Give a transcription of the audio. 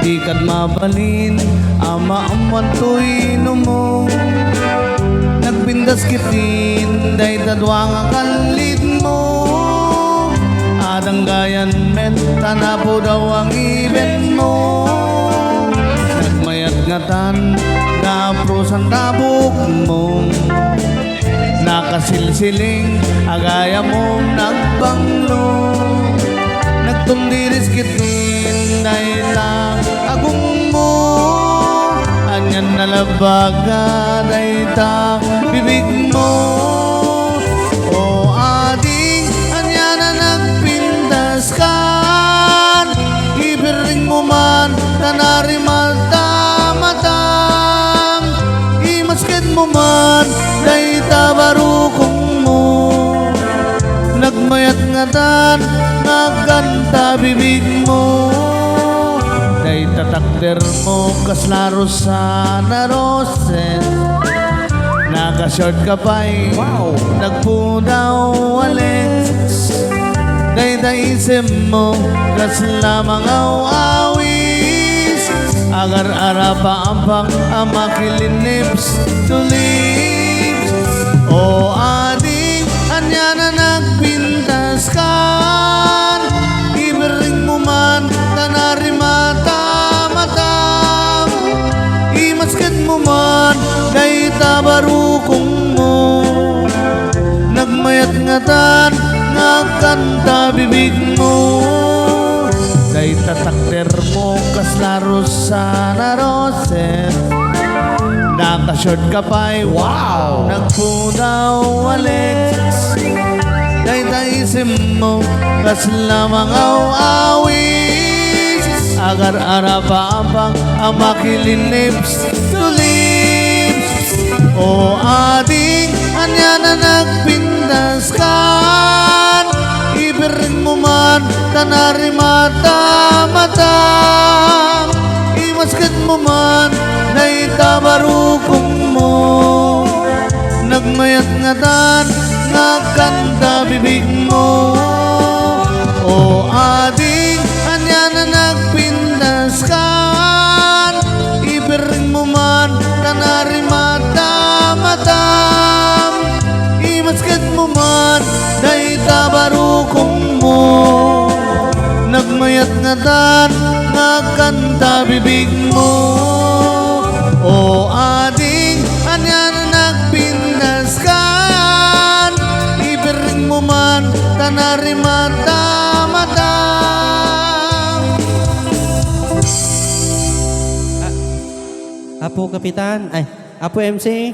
di kad mabalin ama aman to'y numo nagpindas kitin day dadwa nga kalit mo adang gayan men tanapo daw ang ibig mo nagmayat ngatan na prusan tabok mo nakasilsiling agaya mo nagbanglo nagtundiris kitin dahil lang agong mo anyan nalabaga dahil ta bibig mo o ading anya na nagpindas kan ibiring mo man tanari matang imaskid mo man dahil ta barukong mo nagmayat ngatan nagkanta bibig mo day tatakder mo kaslaro sa naroses nagashort ka pa'y nagpudaw Alex day daisip mo kaslamang awawis agar arapa ampang amakilinips to lips o ading anya na nagpintas kan ibering mo man tanari mata-matam imasket mo man day tabarukong mo nagmayat ngatan ngakanta bibig mo day tatakder mo kaslaro sa naroses nakashort ka pa'y nagpudaw Alex day daisip mo kaslamang awawis agar arapa ampang amakilinips to lips o ading anya na nagpindas kan ibiring mo man tanari mata-matam imasket mo man day tabarukong mo nagmayat ngatan ngakanta bibig mo o ading anya na nagpindas kan ibiring mo man tanari mata-matam imasket mo man day tabarukong mo nagmayat ngatan ngakanta bibig mo o ading anya na nagpindas kan ibiring mo man tanari mata-matam. Apo Kapitan, ay, Apo MC.